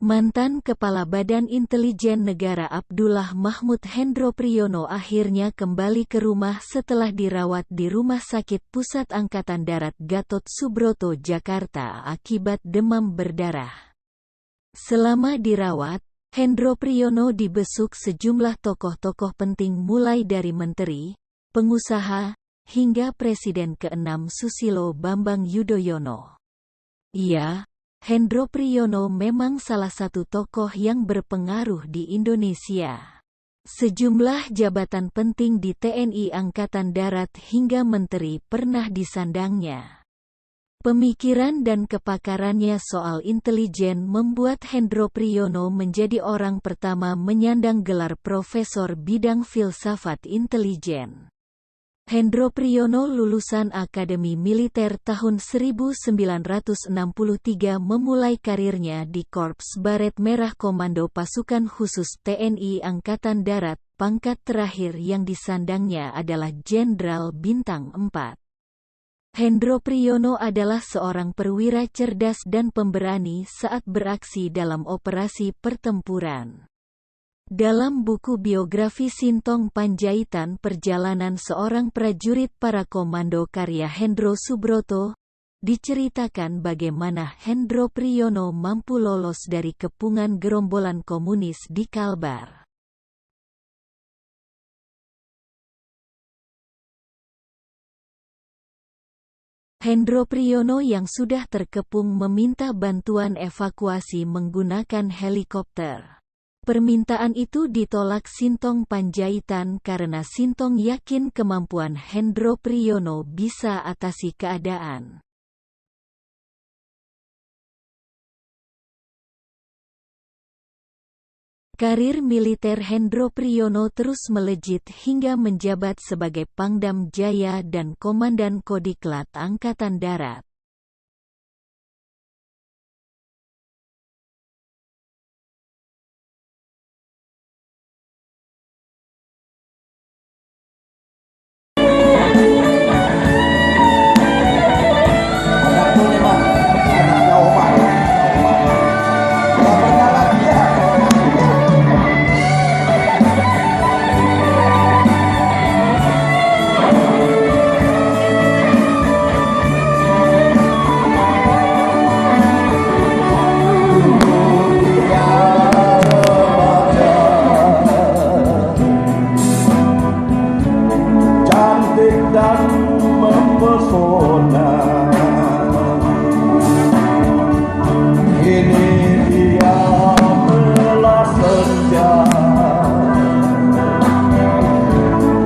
Mantan Kepala Badan Intelijen Negara Abdullah Mahmud Hendro Priyono akhirnya kembali ke rumah setelah dirawat di Rumah Sakit Pusat Angkatan Darat Gatot Subroto, Jakarta akibat demam berdarah. Selama dirawat, Hendro Priyono dibesuk sejumlah tokoh-tokoh penting mulai dari menteri, pengusaha, hingga Presiden ke-6 Susilo Bambang Yudhoyono. Hendro Priyono memang salah satu tokoh yang berpengaruh di Indonesia. Sejumlah jabatan penting di TNI Angkatan Darat hingga menteri pernah disandangnya. Pemikiran dan kepakarannya soal intelijen membuat Hendro Priyono menjadi orang pertama menyandang gelar profesor bidang filsafat intelijen. Hendro Priyono lulusan Akademi Militer tahun 1963, memulai karirnya di Korps Baret Merah Komando Pasukan Khusus TNI Angkatan Darat. Pangkat terakhir yang disandangnya adalah Jenderal Bintang 4. Hendro Priyono adalah seorang perwira cerdas dan pemberani saat beraksi dalam operasi pertempuran. Dalam buku biografi Sintong Panjaitan Perjalanan Seorang Prajurit Para Komando karya Hendro Subroto, diceritakan bagaimana Hendro Priyono mampu lolos dari kepungan gerombolan komunis di Kalbar. Hendro Priyono yang sudah terkepung meminta bantuan evakuasi menggunakan helikopter. Permintaan itu ditolak Sintong Panjaitan karena Sintong yakin kemampuan Hendro Priyono bisa atasi keadaan. Karir militer Hendro Priyono terus melejit hingga menjabat sebagai Pangdam Jaya dan Komandan Kodiklat Angkatan Darat. Dan mempesona, ini dia belas senja,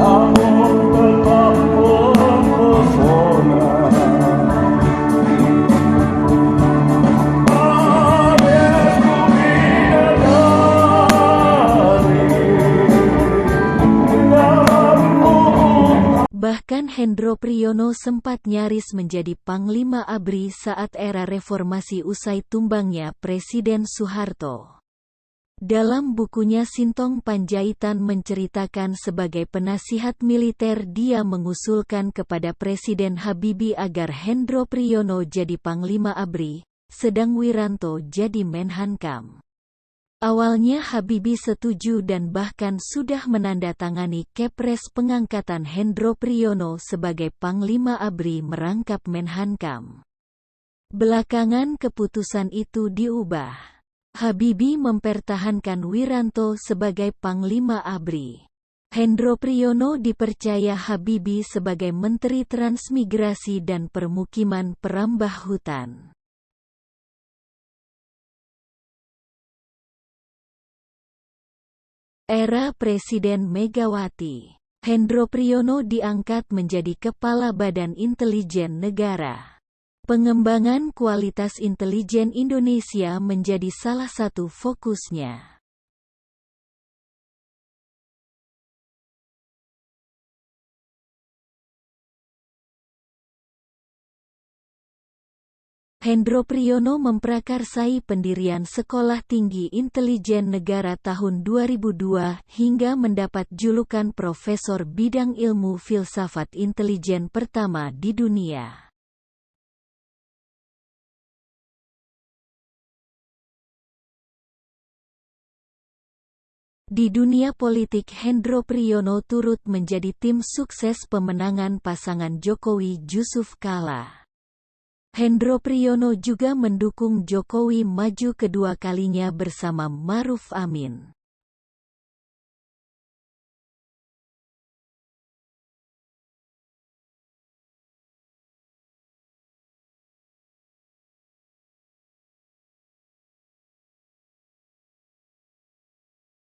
namun tetap mempesona. Bahkan Hendro Priyono sempat nyaris menjadi Panglima ABRI saat era reformasi usai tumbangnya Presiden Soeharto. Dalam bukunya Sintong Panjaitan menceritakan sebagai penasihat militer dia mengusulkan kepada Presiden Habibie agar Hendro Priyono jadi Panglima ABRI, sedang Wiranto jadi Menhankam. Awalnya Habibie setuju dan bahkan sudah menandatangani Kepres pengangkatan Hendro Priyono sebagai Panglima ABRI merangkap Menhankam. Belakangan keputusan itu diubah. Habibie mempertahankan Wiranto sebagai Panglima ABRI. Hendro Priyono dipercaya Habibie sebagai Menteri Transmigrasi dan Permukiman Perambah Hutan. Era Presiden Megawati, Hendro Priyono diangkat menjadi Kepala Badan Intelijen Negara. Pengembangan kualitas intelijen Indonesia menjadi salah satu fokusnya. Hendro Priyono memprakarsai pendirian Sekolah Tinggi Intelijen Negara tahun 2002 hingga mendapat julukan Profesor Bidang Ilmu Filsafat Intelijen pertama di dunia. Di dunia politik, Hendro Priyono turut menjadi tim sukses pemenangan pasangan Jokowi Jusuf Kalla. Hendro Priyono juga mendukung Jokowi maju kedua kalinya bersama Maruf Amin.